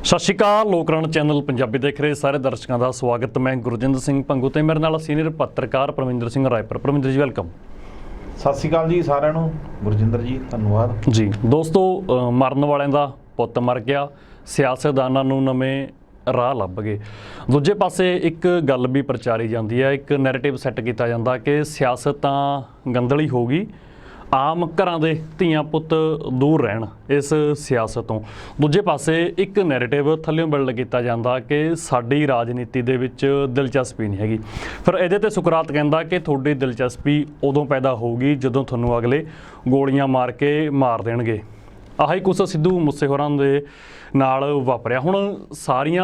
ਸਤਿ ਸ਼੍ਰੀ ਅਕਾਲ। ਲੋਕਰਾਣ ਚੈਨਲ ਪੰਜਾਬੀ ਦੇਖ ਰਹੇ ਸਾਰੇ ਦਰਸ਼ਕਾਂ ਦਾ ਸਵਾਗਤ। ਮੈਂ ਗੁਰਜਿੰਦਰ ਸਿੰਘ ਭੰਗੂ ਤੇ ਮੇਰੇ ਨਾਲ ਸੀਨੀਅਰ ਪੱਤਰਕਾਰ ਪਰਮਿੰਦਰ ਸਿੰਘ ਰਾਏਪੁਰ। ਪਰਮਿੰਦਰ ਜੀ ਵੈਲਕਮ। ਸਤਿ ਸ਼੍ਰੀ ਅਕਾਲ ਜੀ ਸਾਰਿਆਂ ਨੂੰ। ਗੁਰਜਿੰਦਰ ਜੀ ਧੰਨਵਾਦ ਜੀ। ਦੋਸਤੋ, ਮਰਨ ਵਾਲਿਆਂ ਦਾ ਪੁੱਤ ਮਰ ਗਿਆ, ਸਿਆਸਤਦਾਨਾਂ ਨੂੰ ਨਵੇਂ ਰਾਹ ਲੱਭ ਗਏ। ਦੂਜੇ ਪਾਸੇ ਇੱਕ ਗੱਲ ਵੀ ਪ੍ਰਚਾਰੀ ਜਾਂਦੀ ਹੈ, ਇੱਕ ਨੈਰੇਟਿਵ ਸੈੱਟ ਕੀਤਾ ਜਾਂਦਾ ਕਿ ਸਿਆਸਤ ਤਾਂ ਗੰਦਲੀ ਹੋ ਗਈ, ਆਮ ਘਰਾਂ ਦੇ ਧੀਆਂ ਪੁੱਤ ਦੂਰ ਰਹਿਣ ਇਸ ਸਿਆਸਤ ਤੋਂ। ਦੂਜੇ ਪਾਸੇ ਇੱਕ ਨੈਰੇਟਿਵ ਥੱਲਿਓਂ ਬਿਲਡ ਕੀਤਾ ਜਾਂਦਾ ਕਿ ਸਾਡੀ ਰਾਜਨੀਤੀ ਦੇ ਵਿੱਚ ਦਿਲਚਸਪੀ ਨਹੀਂ ਹੈਗੀ। ਫਿਰ ਇਹਦੇ ਤੇ ਸੁਕਰਾਤ ਕਹਿੰਦਾ ਕਿ ਤੁਹਾਡੀ ਦਿਲਚਸਪੀ ਉਦੋਂ ਪੈਦਾ ਹੋਊਗੀ ਜਦੋਂ ਤੁਹਾਨੂੰ ਅਗਲੇ ਗੋਲੀਆਂ ਮਾਰ ਕੇ ਮਾਰ ਦੇਣਗੇ। ਆਹੀ ਕੁਛ ਸਿੱਧੂ ਮੂਸੇਵਾਲੇ ਦੇ ਨਾਲ ਵਾਪਰਿਆ। ਹੁਣ ਸਾਰੀ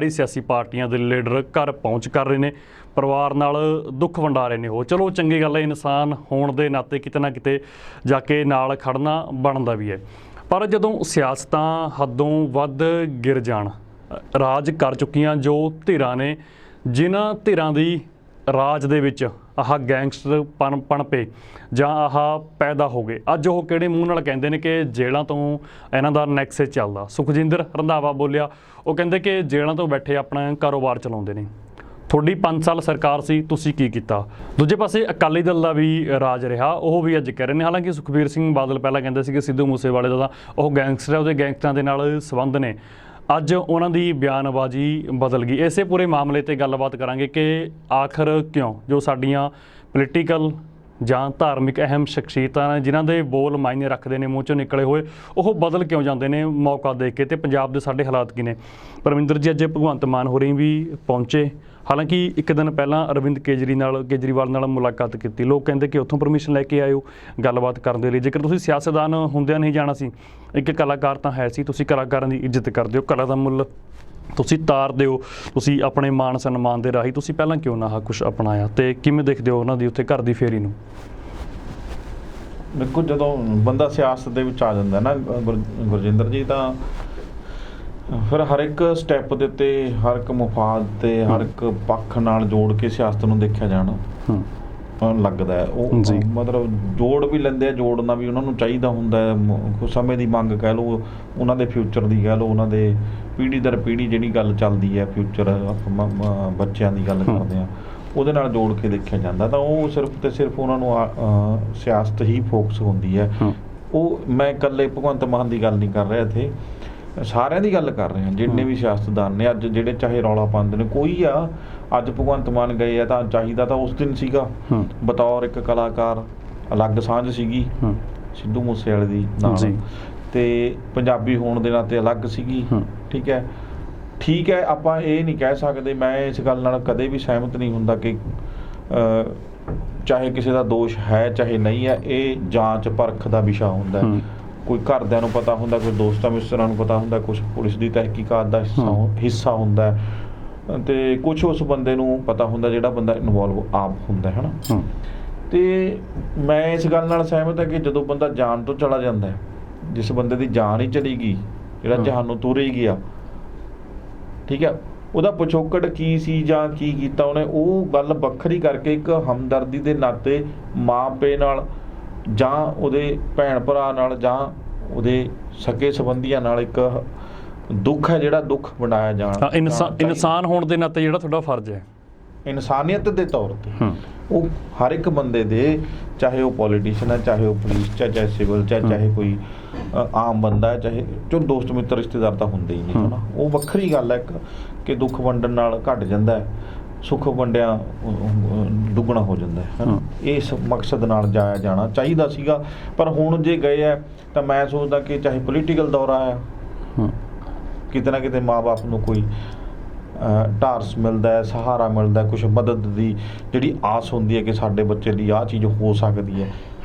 ਸਿਆਸੀ ਪਾਰਟੀਆਂ ਦੇ ਲੀਡਰ ਘਰ ਪਹੁੰਚ ਕਰ ਰਹੇ ਨੇ, ਪਰਿਵਾਰ ਨਾਲ ਦੁੱਖ ਵੰਡਾ ਰਹੇ ਨੇ। ਉਹ ਚਲੋ ਚੰਗੀ ਗੱਲ ਹੈ, ਇਨਸਾਨ ਹੋਣ ਦੇ ਨਾਤੇ ਕਿਤੇ ਨਾ ਕਿਤੇ ਜਾ ਕੇ ਨਾਲ ਖੜਨਾ ਬਣਦਾ ਵੀ ਹੈ। ਪਰ ਜਦੋਂ ਸਿਆਸਤਾਂ ਹੱਦੋਂ ਵੱਧ ਗਿਰ ਜਾਣ, ਰਾਜ ਕਰ ਚੁੱਕੀਆਂ ਜੋ ਧਿਰਾਂ ਨੇ, ਜਿਨ੍ਹਾਂ ਧਿਰਾਂ ਦੀ ਰਾਜ ਦੇ ਵਿੱਚ ਆਹ ਗੈਂਗਸਟਰ ਪਣਪੇ ਜਾਂ ਆਹ ਪੈਦਾ ਹੋ ਗਏ, ਅੱਜ ਉਹ ਕਿਹੜੇ ਮੂੰਹ ਨਾਲ ਕਹਿੰਦੇ ਨੇ ਕਿ ਜੇਲ੍ਹਾਂ ਤੋਂ ਇਹਨਾਂ ਦਾ ਨੈਕਸਸ ਚੱਲਦਾ। ਸੁਖਜਿੰਦਰ ਰੰਧਾਵਾ ਬੋਲਿਆ, ਉਹ ਕਹਿੰਦੇ ਕਿ ਜੇਲ੍ਹਾਂ ਤੋਂ ਬੈਠੇ ਆਪਣਾ ਕਾਰੋਬਾਰ ਚਲਾਉਂਦੇ ਨੇ। ਤੁਹਾਡੀ 5 ਸਾਲ ਸਰਕਾਰ ਸੀ, ਤੁਸੀਂ ਕੀ ਕੀਤਾ? ਦੂਜੇ ਪਾਸੇ ਅਕਾਲੀ ਦਲ ਦਾ ਵੀ ਰਾਜ ਰਿਹਾ, ਉਹ ਵੀ ਅੱਜ ਕਹਿ ਰਹੇ ਨੇ। ਹਾਲਾਂਕਿ ਸੁਖਬੀਰ ਸਿੰਘ ਬਾਦਲ ਪਹਿਲਾਂ ਕਹਿੰਦੇ ਸੀ ਕਿ ਸਿੱਧੂ ਮੂਸੇਵਾਲੇ ਦਾ ਤਾਂ ਉਹ ਗੈਂਗਸਟਰ ਹੈ, ਉਹਦੇ ਗੈਂਗਸਟਰਾਂ ਦੇ ਨਾਲ ਸੰਬੰਧ ਨੇ। ਅੱਜ ਉਹਨਾਂ ਦੀ ਬਿਆਨਬਾਜ਼ੀ ਬਦਲ ਗਈ। ਇਸੇ ਪੂਰੇ ਮਾਮਲੇ 'ਤੇ ਗੱਲਬਾਤ ਕਰਾਂਗੇ ਕਿ ਆਖਰ ਕਿਉਂ ਜੋ ਸਾਡੀਆਂ ਪੋਲੀਟੀਕਲ ਜਾਂ ਧਾਰਮਿਕ ਅਹਿਮ ਸ਼ਖਸੀਅਤਾਂ ਨੇ, ਜਿਨ੍ਹਾਂ ਦੇ ਬੋਲ ਮਾਇਨੇ ਰੱਖਦੇ ਨੇ, ਮੂੰਹ 'ਚੋਂ ਨਿਕਲੇ ਹੋਏ, ਉਹ ਬਦਲ ਕਿਉਂ ਜਾਂਦੇ ਨੇ ਮੌਕਾ ਦੇ ਕੇ, ਅਤੇ ਪੰਜਾਬ ਦੇ ਸਾਡੇ ਹਾਲਾਤ ਕੀ ਨੇ। ਪਰਮਿੰਦਰ ਜੀ, ਅੱਜ ਭਗਵੰਤ ਮਾਨ ਹੋਰੀ ਵੀ ਪਹੁੰਚੇ। ਹਾਲਾਂਕਿ ਇੱਕ ਦਿਨ ਪਹਿਲਾਂ ਅਰਵਿੰਦ ਕੇਜਰੀਵਾਲ ਨਾਲ ਮੁਲਾਕਾਤ ਕੀਤੀ। ਲੋਕ ਕਹਿੰਦੇ ਕਿ ਉੱਥੋਂ ਪਰਮਿਸ਼ਨ ਲੈ ਕੇ ਆਇਓ ਗੱਲਬਾਤ ਕਰਨ ਦੇ ਲਈ। ਜੇਕਰ ਤੁਸੀਂ ਸਿਆਸਤਦਾਨ ਹੁੰਦਿਆਂ ਨਹੀਂ ਜਾਣਾ ਸੀ, ਇੱਕ ਕਲਾਕਾਰ ਤਾਂ ਹੈ ਸੀ, ਤੁਸੀਂ ਕਲਾਕਾਰਾਂ ਦੀ ਇੱਜ਼ਤ ਕਰਦੇ ਹੋ, ਕਲਾ ਦਾ ਮੁੱਲ ਤੁਸੀਂ ਤਾਰਦੇ ਹੋ, ਤੁਸੀਂ ਆਪਣੇ ਮਾਣ ਸਨਮਾਨ ਦੇ ਰਾਹੀਂ ਤੁਸੀਂ ਪਹਿਲਾਂ ਕਿਉਂ ਨਾ ਆਹ ਕੁਛ ਅਪਣਾਇਆ, ਅਤੇ ਕਿਵੇਂ ਦੇਖਦੇ ਹੋ ਉਹਨਾਂ ਦੀ ਉੱਥੇ ਘਰ ਦੀ ਫੇਰੀ ਨੂੰ? ਦੇਖੋ, ਜਦੋਂ ਬੰਦਾ ਸਿਆਸਤ ਦੇ ਵਿੱਚ ਆ ਜਾਂਦਾ ਨਾ ਗੁਰਜਿੰਦਰ ਜੀ, ਤਾਂ ਫਿਰ ਹਰ ਇੱਕ ਸਟੈਪ ਦੇ ਉੱਤੇ, ਹਰ ਇੱਕ ਮੁਫਾਦ 'ਤੇ, ਹਰ ਇੱਕ ਪੱਖ ਨਾਲ ਜੋੜ ਕੇ ਸਿਆਸਤ ਨੂੰ ਦੇਖਿਆ ਜਾਣਾ ਲੱਗਦਾ ਹੈ। ਉਹ ਮਤਲਬ ਜੋੜ ਵੀ ਲੈਂਦੇ ਆ, ਜੋੜਨਾ ਵੀ ਉਹਨਾਂ ਨੂੰ ਚਾਹੀਦਾ ਹੁੰਦਾ ਹੈ। ਕੁਛ ਸਮੇਂ ਦੀ ਮੰਗ ਕਹਿ ਲਓ, ਉਹਨਾਂ ਦੇ ਫਿਊਚਰ ਦੀ ਕਹਿ ਲਓ, ਉਹਨਾਂ ਦੇ ਪੀੜ੍ਹੀ ਦਰ ਪੀੜ੍ਹੀ ਜਿਹੜੀ ਗੱਲ ਚੱਲਦੀ ਹੈ, ਫਿਊਚਰ ਬੱਚਿਆਂ ਦੀ ਗੱਲ ਕਰਦੇ ਹਾਂ, ਉਹਦੇ ਨਾਲ ਜੋੜ ਕੇ ਦੇਖਿਆ ਜਾਂਦਾ। ਤਾਂ ਉਹ ਸਿਰਫ ਅਤੇ ਸਿਰਫ ਉਹਨਾਂ ਨੂੰ ਸਿਆਸਤ ਹੀ ਫੋਕਸ ਹੁੰਦੀ ਹੈ। ਉਹ ਮੈਂ ਇਕੱਲੇ ਭਗਵੰਤ ਮਾਨ ਦੀ ਗੱਲ ਨਹੀਂ ਕਰ ਰਿਹਾ, ਇੱਥੇ ਸਾਰਿਆਂ ਦੀ ਗੱਲ ਕਰ ਰਹੇ ਹਾਂ। ਜਿੰਨੇ ਵੀ ਸਿਆਸਤਦਾਨ ਨੇ ਅੱਜ, ਜਿਹੜੇ ਚਾਹੇ ਰੌਲਾ ਪਾਉਂਦੇ ਨੇ, ਕੋਈ ਆ ਅੱਜ ਭਗਵੰਤ ਮਾਨ ਗਏ ਆ ਤਾਂ ਚਾਹੀਦਾ ਤਾਂ ਉਸ ਦਿਨ ਸੀਗਾ, ਬਤੌਰ ਇੱਕ ਕਲਾਕਾਰ ਅਲੱਗ ਸਾਂਝ ਸੀਗੀ ਸਿੱਧੂ ਮੂਸੇਵਾਲੇ ਦੀ ਨਾਲ, ਤੇ ਪੰਜਾਬੀ ਹੋਣ ਦੇ ਨਾਤੇ ਅਲੱਗ ਸੀਗੀ। ਠੀਕ ਹੈ, ਆਪਾਂ ਇਹ ਨਹੀਂ ਕਹਿ ਸਕਦੇ, ਮੈਂ ਇਸ ਗੱਲ ਨਾਲ ਕਦੇ ਵੀ ਸਹਿਮਤ ਨਹੀਂ ਹੁੰਦਾ ਕਿ ਚਾਹੇ ਕਿਸੇ ਦਾ ਦੋਸ਼ ਹੈ ਚਾਹੇ ਨਹੀਂ ਹੈ, ਇਹ ਜਾਂਚ ਪਰਖ ਦਾ ਵਿਸ਼ਾ ਹੁੰਦਾ। ਕੋਈ ਘਰਦਿਆਂ ਨੂੰ ਪਤਾ ਹੁੰਦਾ, ਕੋਈ ਦੋਸਤਾਂ ਮਿੱਤਰਾਂ ਨੂੰ ਪਤਾ ਹੁੰਦਾ, ਕੁਛ ਪੁਲਿਸ ਦੀ ਤਹਿਕੀਕਾਤ ਦਾ ਹਿੱਸਾ ਹੁੰਦਾ, ਅਤੇ ਕੁਛ ਉਸ ਬੰਦੇ ਨੂੰ ਪਤਾ ਹੁੰਦਾ ਜਿਹੜਾ ਬੰਦਾ ਇਨਵੋਲਵ ਆਪ ਹੁੰਦਾ ਹੈ ਨਾ। ਅਤੇ ਮੈਂ ਇਸ ਗੱਲ ਨਾਲ ਸਹਿਮਤ ਹਾਂ ਕਿ ਜਦੋਂ ਬੰਦਾ ਜਾਨ ਤੋਂ ਚਲਾ ਜਾਂਦਾ ਹੈ, ਜਿਸ ਬੰਦੇ ਦੀ ਜਾਨ ਹੀ ਚਲੀ ਗਈ, ਜਿਹੜਾ ਜਹਾਨੋਂ ਤੁਰ ਹੀ ਗਿਆ, ਠੀਕ ਹੈ, ਉਹਦਾ ਪਿਛੋਕੜ ਕੀ ਸੀ ਜਾਂ ਕੀ ਕੀਤਾ ਉਹਨੇ, ਉਹ ਗੱਲ ਵੱਖਰੀ ਕਰਕੇ ਇੱਕ ਹਮਦਰਦੀ ਦੇ ਨਾਤੇ ਮਾਂ ਪਿਓ ਨਾਲ ਜਾਂ ਉਹਦੇ ਭੈਣ ਭਰਾ ਨਾਲ ਜਾਂ ਉਹਦੇ ਸਕੇ ਸੰਬੰਧੀਆਂ ਨਾਲ ਇੱਕ ਦੁੱਖ ਹੈ, ਜਿਹੜਾ ਦੁੱਖ ਵੰਡਾਇਆ ਜਾਣਾ ਇਨਸਾਨ ਹੋਣ ਦੇ ਨਾਤੇ ਜਿਹੜਾ ਤੁਹਾਡਾ ਫਰਜ਼ ਹੈ, ਇਨਸਾਨੀਅਤ ਦੇ ਤੌਰ 'ਤੇ ਉਹ ਹਰ ਇੱਕ ਬੰਦੇ ਦੇ, ਚਾਹੇ ਉਹ ਪੋਲੀਟੀਸ਼ੀਅਨ ਹੈ, ਚਾਹੇ ਉਹ ਪੁਲਿਸ 'ਚ ਹੈ, ਚਾਹੇ ਸਿਵਲ 'ਚ ਹੈ, ਚਾਹੇ ਕੋਈ ਆਮ ਬੰਦਾ ਹੈ, ਚਾਹੇ ਜੋ ਦੋਸਤ ਮਿੱਤਰ ਰਿਸ਼ਤੇਦਾਰ ਤਾਂ ਹੁੰਦੇ ਹੀ ਨਹੀਂ ਹੈ ਨਾ। ਉਹ ਵੱਖਰੀ ਗੱਲ ਹੈ ਇੱਕ ਕਿ ਦੁੱਖ ਵੰਡਣ ਨਾਲ ਘੱਟ ਜਾਂਦਾ ਹੈ, ਸੁੱਖ ਵੰਡਿਆ ਦੁੱਗਣਾ ਹੋ ਜਾਂਦਾ ਹੈ। ਇਸ ਮਕਸਦ ਨਾਲ ਜਾਇਆ ਜਾਣਾ ਚਾਹੀਦਾ ਸੀਗਾ। ਪਰ ਹੁਣ ਜੇ ਗਏ ਹੈ ਤਾਂ ਮੈਂ ਸੋਚਦਾ ਕਿ ਚਾਹੇ ਪੋਲੀਟੀਕਲ ਦੌਰਾ ਹੈ, ਕਿਤੇ ਨਾ ਕਿਤੇ ਮਾਂ ਬਾਪ ਨੂੰ ਕੋਈ ਢਾਰਸ ਮਿਲਦਾ ਹੈ, ਸਹਾਰਾ ਮਿਲਦਾ, ਕੁਛ ਮਦਦ ਦੀ ਜਿਹੜੀ ਆਸ ਹੁੰਦੀ ਹੈ ਕਿ ਸਾਡੇ ਬੱਚੇ ਲਈ ਆਹ ਚੀਜ਼ ਹੋ ਸਕਦੀ ਹੈ,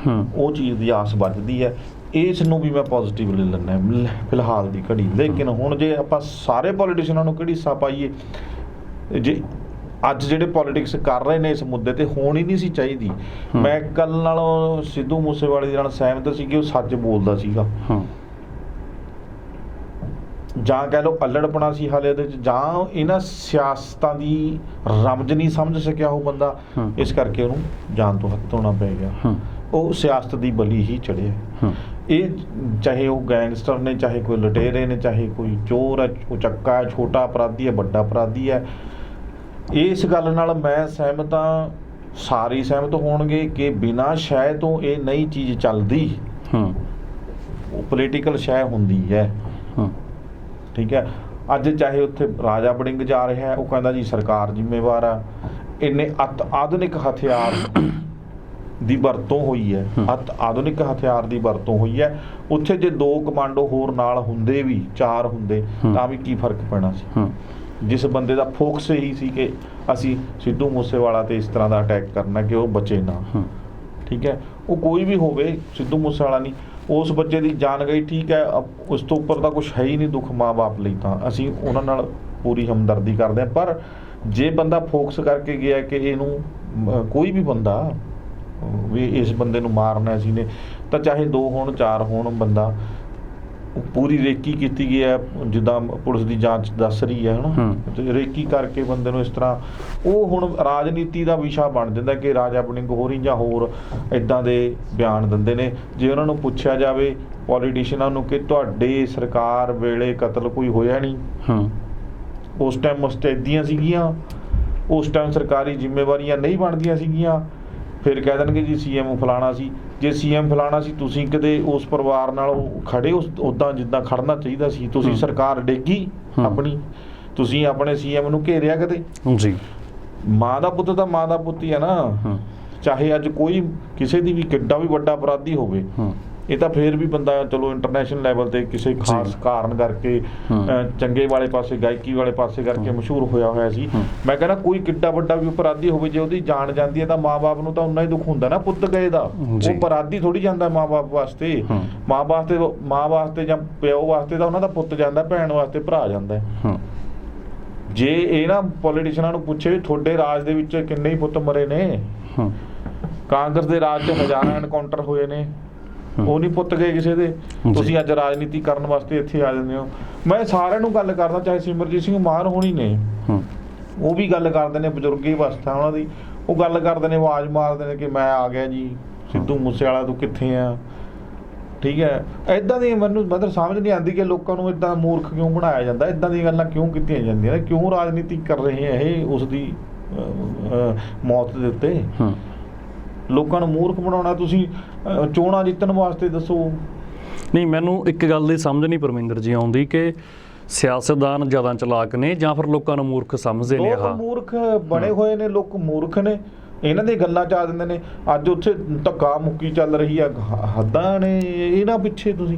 ਉਹ ਚੀਜ਼ ਦੀ ਆਸ ਵੱਧਦੀ ਹੈ। ਇਸ ਨੂੰ ਵੀ ਮੈਂ ਪੋਜ਼ੀਟਿਵ ਲੈ ਲੈਂਦਾ ਫਿਲਹਾਲ ਦੀ ਘੜੀ। ਲੇਕਿਨ ਹੁਣ ਜੇ ਆਪਾਂ ਸਾਰੇ ਪੋਲੀਟੀਸ਼ੀਅਨਾਂ ਨੂੰ ਕਿਹੜੀ ਹਿੱਸਾ ਪਾਈਏ, ਜੇ ਅੱਜ ਜਿਹੜੇ ਪੋਲੀਟਿਕਸ ਕਰ ਰਹੇ ਨੇ ਇਸ ਮੁੱਦੇ 'ਤੇ, ਹੋਣੀ ਨਹੀਂ ਸੀ ਚਾਹੀਦੀ। ਮੈਂ ਕੱਲ ਨਾਲੋਂ ਸਿੱਧੂ ਮੂਸੇਵਾਲੇ ਦੇ ਨਾਲ ਸਹਿਮਤ ਸੀ ਕਿ ਉਹ ਸੱਚ ਬੋਲਦਾ ਸੀਗਾ, ਜਾਂ ਕਹਿ ਲਓ ਪੱਲੜਪਣਾ ਸੀ ਹਾਲੇ ਉਹਦੇ 'ਚ, ਜਾਂ ਇਹਨਾਂ ਸਿਆਸਤਾਂ ਦੀ ਰਮਜ ਨਹੀਂ ਸਮਝ ਸਕਿਆ ਉਹ ਬੰਦਾ, ਇਸ ਕਰਕੇ ਉਹਨੂੰ ਜਾਨ ਤੋਂ ਹੱਥ ਧੋਣਾ ਪੈ ਗਿਆ। ਉਹ ਸਿਆਸਤ ਦੀ ਬਲੀ ਹੀ ਚੜਿਆ। ਇਹ ਚਾਹੇ ਉਹ ਗੈਂਗਸਟਰ ਨੇ, ਚਾਹੇ ਕੋਈ ਲੁਟੇਰੇ ਨੇ, ਚਾਹੇ ਕੋਈ ਚੋਰ ਹੈ, ਉਚੱਕਾ ਹੈ, ਛੋਟਾ ਅਪਰਾਧੀ ਹੈ, ਵੱਡਾ ਅਪਰਾਧੀ ਹੈ, ਇਸ ਗੱਲ ਨਾਲ ਮੈਂ ਸਹਿਮਤ ਹਾਂ, ਸਾਰੇ ਸਹਿਮਤ ਹੋਣਗੇ ਕਿ ਬਿਨਾਂ ਸ਼ੈ ਤੋਂ ਇਹ ਨਈ ਚੀਜ਼ ਚੱਲਦੀ। ਉਹ ਪੋਲੀਟੀਕਲ ਸ਼ੈ ਹੁੰਦੀ ਹੈ। ਠੀਕ ਹੈ। ਅੱਜ ਚਾਹੇ ਉੱਥੇ ਰਾਜਾ ਵੜਿੰਗ ਜਾ ਰਿਹਾ ਹੈ, ਉਹ ਕਹਿੰਦਾ ਜੀ ਸਰਕਾਰ ਜ਼ਿੰਮੇਵਾਰ ਆ। ਇੰਨੇ ਆਧੁਨਿਕ ਹਥਿਆਰ ਦੀ ਵਰਤੋਂ ਹੋਈ ਹੈ, ਆਧੁਨਿਕ ਹਥਿਆਰ ਦੀ ਵਰਤੋਂ ਹੋਈ ਹੈ। ਉੱਥੇ ਜੇ 2 ਕਮਾਂਡੋ ਹੋਰ ਨਾਲ ਹੁੰਦੇ ਵੀ, 4 ਹੁੰਦੇ ਤਾਂ ਵੀ ਕੀ ਫਰਕ ਪੈਣਾ ਸੀ। ਜਿਸ ਬੰਦੇ ਦਾ ਫੋਕਸ ਇਹੀ ਸੀ ਕਿ ਅਸੀਂ ਸਿੱਧੂ ਮੂਸੇਵਾਲਾ ਤੇ ਇਸ ਤਰ੍ਹਾਂ ਦਾ ਅਟੈਕ ਕਰਨਾ ਕਿ ਉਹ ਬਚੇ ਨਾ। ਠੀਕ ਹੈ। ਉਹ ਕੋਈ ਵੀ ਹੋਵੇ, ਸਿੱਧੂ ਮੂਸੇਵਾਲਾ ਨਹੀਂ, ਉਸ ਬੱਚੇ ਦੀ ਜਾਨ ਗਈ, ਠੀਕ ਹੈ। ਉਸ ਤੋਂ ਉੱਪਰ ਤਾਂ ਕੁਛ ਹੈ ਹੀ ਨਹੀਂ ਦੁੱਖ ਮਾਂ-ਬਾਪ ਲਈ, ਤਾਂ ਅਸੀਂ ਉਹਨਾਂ ਨਾਲ ਪੂਰੀ ਹਮਦਰਦੀ ਕਰਦੇ ਹਾਂ। ਪਰ ਜੇ ਬੰਦਾ ਫੋਕਸ ਕਰਕੇ ਗਿਆ ਕਿ ਇਹਨੂੰ ਕੋਈ ਵੀ ਬੰਦਾ ਵੀ ਇਸ ਬੰਦੇ ਨੂੰ ਮਾਰਨਾ ਅਸੀਂ ਨੇ, ਤਾਂ ਚਾਹੇ 2 ਹੋਣ 4 ਹੋਣ, ਬੰਦਾ ਪੂਰੀ ਰੇਕੀ ਕੀਤੀ ਗਈ ਹੈ, ਜਿੱਦਾਂ ਪੁਲਿਸ ਦੀ ਜਾਂਚ ਦੱਸ ਰਹੀ ਹੈ ਤੇ ਰੇਕੀ ਕਰਕੇ ਬੰਦੇ ਨੂੰ ਇਸ ਤਰ੍ਹਾਂ, ਉਹ ਹੁਣ ਰਾਜਨੀਤੀ ਦਾ ਵਿਸ਼ਾ ਬਣ ਜਾਂਦਾ ਕਿ ਰਾਜਾ ਵੜਿੰਗ ਹੋਰੀ ਜਾਂ ਹੋਰ ਇੱਦਾਂ ਦੇ ਬਿਆਨ ਦਿੰਦੇ ਨੇ। ਜੇ ਉਹਨਾਂ ਨੂੰ ਪੁੱਛਿਆ ਜਾਵੇ ਪੋਲੀਟੀਸ਼ੀਅਨਾਂ ਨੂੰ ਕਿ ਤੁਹਾਡੇ ਸਰਕਾਰ ਵੇਲੇ ਕਤਲ ਕੋਈ ਹੋਇਆ ਨਹੀਂ, ਉਸ ਟਾਈਮ ਮੁਸਤੈਦੀਆਂ ਸੀਗੀਆਂ, ਉਸ ਟਾਈਮ ਸਰਕਾਰੀ ਜ਼ਿੰਮੇਵਾਰੀਆਂ ਨਹੀਂ ਬਣਦੀਆਂ ਸੀਗੀਆਂ, ਫਿਰ ਕਹਿ ਦੇਣਗੇ ਜੀ CM ਫਲਾਣਾ ਸੀ। ਜੇ CM ਫਲਾਣਾ ਸੀ, ਤੁਸੀਂ ਕਦੇ ਉਸ ਪਰਿਵਾਰ ਨਾਲ ਖੜੇ ਉੱਦਾਂ ਜਿੱਦਾਂ ਖੜਨਾ ਚਾਹੀਦਾ ਸੀ? ਤੁਸੀਂ ਸਰਕਾਰ ਡੇਗੀ ਆਪਣੀ, ਤੁਸੀਂ ਆਪਣੇ CM ਨੂੰ ਘੇਰਿਆ ਕਦੇ? ਜੀ, ਮਾਂ ਦਾ ਪੁੱਤ ਤਾਂ ਮਾਂ ਦਾ ਪੁੱਤ ਹੀ ਹੈ ਨਾ। ਚਾਹੇ ਅੱਜ ਕੋਈ ਕਿਸੇ ਦੀ ਵੀ ਕਿੱਡਾ ਵੀ ਵੱਡਾ ਅਪਰਾਧੀ ਹੋਵੇ, ਇਹ ਤਾਂ ਫੇਰ ਵੀ ਬੰਦਾ ਚਲੋ ਇੰਟਰਨੈਸ਼ਨਲ ਲੈਵਲ ਤੇ ਕਿਸੇ ਖਾਸ ਕਾਰਨ ਕਰਕੇ, ਚੰਗੇ ਵਾਲੇ ਪਾਸੇ, ਗਾਇਕੀ ਵਾਲੇ ਪਾਸੇ ਕਰਕੇ ਮਸ਼ਹੂਰ ਹੋਇਆ ਸੀ। ਮੈਂ ਕਹਿੰਦਾ ਕੋਈ ਕਿੱਡਾ ਵੱਡਾ ਵੀ ਅਪਰਾਧੀ ਹੋਵੇ, ਜੇ ਉਹਦੀ ਜਾਨ ਜਾਂਦੀ ਹੈ ਤਾਂ ਮਾਂ-ਬਾਪ ਨੂੰ ਤਾਂ ਉਨਾ ਹੀ ਦੁੱਖ ਹੁੰਦਾ ਨਾ ਪੁੱਤ ਗਏ ਦਾ। ਉਹ ਅਪਰਾਧੀ ਥੋੜੀ ਜਾਂਦਾ ਮਾਂ-ਬਾਪ ਵਾਸਤੇ, ਮਾਂ ਵਾਸਤੇ ਜਾਂ ਪਿਓ ਵਾਸਤੇ ਤਾਂ ਉਹਨਾਂ ਦਾ ਪੁੱਤ ਜਾਂਦਾ, ਭੈਣ ਵਾਸਤੇ ਭਰਾ ਜਾਂਦਾ। ਜੇ ਇਹ ਨਾ ਪੋਲੀਟੀਸ਼ੀਅਨਾਂ ਨੂੰ ਪੁੱਛੇ ਤੁਹਾਡੇ ਰਾਜ ਦੇ ਵਿੱਚ ਕਿੰਨੇ ਹੀ ਪੁੱਤ ਮਰੇ ਨੇ, ਕਾਂਗਰਸ ਦੇ ਰਾਜ 'ਚ ਹਜ਼ਾਰਾਂ ਐਨਕਾਊਂਟਰ ਹੋਏ ਨੇ, ਉਹ ਨਹੀਂ ਪੁੱਤ ਗਏ ਕਿਸੇ ਦੇ। ਤੁਸੀਂ ਅੱਜ ਰਾਜਨੀਤੀ ਕਰਨ ਵਾਸਤੇ ਇੱਥੇ ਆ ਜਾਂਦੇ ਹੋ। ਮੈਂ ਸਾਰਿਆਂ ਨੂੰ ਗੱਲ ਕਰਦਾ, ਚਾਹੇ ਸਿਮਰਜੀਤ ਸਿੰਘ ਮਾਨ ਹੋਣੀ ਨੇ, ਉਹ ਵੀ ਗੱਲ ਕਰਦੇ ਨੇ, ਬਜ਼ੁਰਗੀ ਅਵਸਥਾ ਉਹਨਾਂ ਦੀ, ਉਹ ਗੱਲ ਕਰਦੇ ਨੇ, ਆਵਾਜ਼ ਮਾਰਦੇ ਨੇ ਕਿ ਮੈਂ ਆ ਗਿਆ ਜੀ, ਸਿੱਧੂ ਮੂਸੇਵਾਲਾ ਤੂੰ ਕਿੱਥੇ ਆ? ਠੀਕ ਹੈ। ਇੱਦਾਂ ਦੀ ਮੈਨੂੰ ਮਤਲਬ ਸਮਝ ਨਹੀਂ ਆਉਂਦੀ ਕਿ ਲੋਕਾਂ ਨੂੰ ਇੱਦਾਂ ਮੂਰਖ ਕਿਉਂ ਬਣਾਇਆ ਜਾਂਦਾ, ਇੱਦਾਂ ਦੀਆਂ ਗੱਲਾਂ ਕਿਉਂ ਕੀਤੀਆਂ ਜਾਂਦੀਆਂ ਨੇ, ਕਿਉਂ ਰਾਜਨੀਤੀ ਕਰ ਰਹੇ ਆ ਇਹ ਉਸ ਦੀ ਮੌਤ ਦੇ ਉੱਤੇ? ਲੋਕਾਂ ਨੂੰ ਮੂਰਖ ਬਣਾਉਣਾ ਤੁਸੀਂ ਚੋਣਾਂ ਜਿੱਤਣ ਵਾਸਤੇ ਦੱਸੋ। ਨਹੀਂ, ਮੈਨੂੰ ਇੱਕ ਗੱਲ ਦੀ ਸਮਝ ਨਹੀਂ ਪਰਮਿੰਦਰ ਜੀ ਆਉਂਦੀ ਕਿ ਸਿਆਸਤਦਾਨ ਜ਼ਿਆਦਾ ਚਲਾਕ ਨੇ ਜਾਂ ਫਿਰ ਲੋਕਾਂ ਨੂੰ ਮੂਰਖ ਸਮਝਦੇ ਨੇ। ਲੋਕ ਮੂਰਖ ਬਣੇ ਹੋਏ ਨੇ, ਲੋਕ ਮੂਰਖ ਨੇ, ਇਹਨਾਂ ਦੀ ਗੱਲਾਂ ਚ ਆ ਦਿੰਦੇ ਨੇ। ਅੱਜ ਉੱਥੇ ਧੱਕਾ ਮੁੱਕੀ ਚੱਲ ਰਹੀ ਆ, ਹੱਦਾਂ ਨੇ ਇਹਨਾਂ ਪਿੱਛੇ। ਤੁਸੀਂ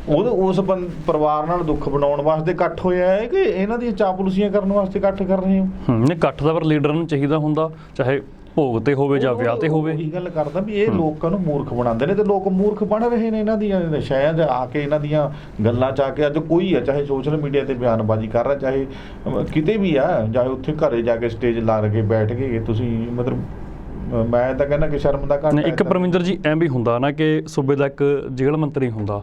ਉਸ ਪਰਿਵਾਰ ਨਾਲ ਦੁੱਖ ਬਣਾਉਣ ਵਾਸਤੇ ਇਕੱਠ ਹੋਇਆ ਹੈ ਕਿ ਇਹਨਾਂ ਦੀਆਂ ਚਾਪਲੂਸੀਆਂ ਕਰਨ ਵਾਸਤੇ ਇਕੱਠ ਕਰ ਰਹੇ ਹੋ? ਨਹੀਂ, ਇਕੱਠ ਦਾ ਪਰ ਲੀਡਰ ਨੂੰ ਚਾਹੀਦਾ ਹੁੰਦਾ, ਚਾਹੇ ਭੋਗ ਤੇ ਹੋਵੇ ਜਾਂ ਵਿਆਹ ਤੇ ਹੋਵੇ। ਇਹ ਗੱਲ ਕਰਦਾ ਵੀ ਇਹ ਲੋਕਾਂ ਨੂੰ ਮੂਰਖ ਬਣਾਉਂਦੇ ਨੇ, ਤੇ ਲੋਕ ਮੂਰਖ ਬਣ ਰਹੇ ਨੇ ਇਹਨਾਂ ਦੀਆਂ ਸ਼ਾਇਦ ਆ ਕੇ, ਇਹਨਾਂ ਦੀਆਂ ਗੱਲਾਂ ਚ ਆ ਕੇ। ਅੱਜ ਕੋਈ ਆ, ਚਾਹੇ ਸੋਸ਼ਲ ਮੀਡੀਆ ਤੇ ਬਿਆਨਬਾਜ਼ੀ ਕਰ ਰਿਹਾ, ਚਾਹੇ ਕਿਤੇ ਵੀ ਆ, ਚਾਹੇ ਉੱਥੇ ਘਰੇ ਜਾ ਕੇ ਸਟੇਜ ਲਾ ਕੇ ਬੈਠ ਗਏ, ਤੁਸੀਂ ਮਤਲਬ ਮੈਂ ਤਾਂ ਕਹਿੰਦਾ ਕਿ ਸ਼ਰਮ ਦਾ ਘਾਟਾ। ਇੱਕ ਪਰਮਿੰਦਰ ਜੀ ਐਂ ਵੀ ਹੁੰਦਾ ਨਾ ਕਿ ਸੂਬੇ ਦਾ ਇੱਕ ਜੇਲ੍ਹ ਮੰਤਰੀ ਹੁੰਦਾ,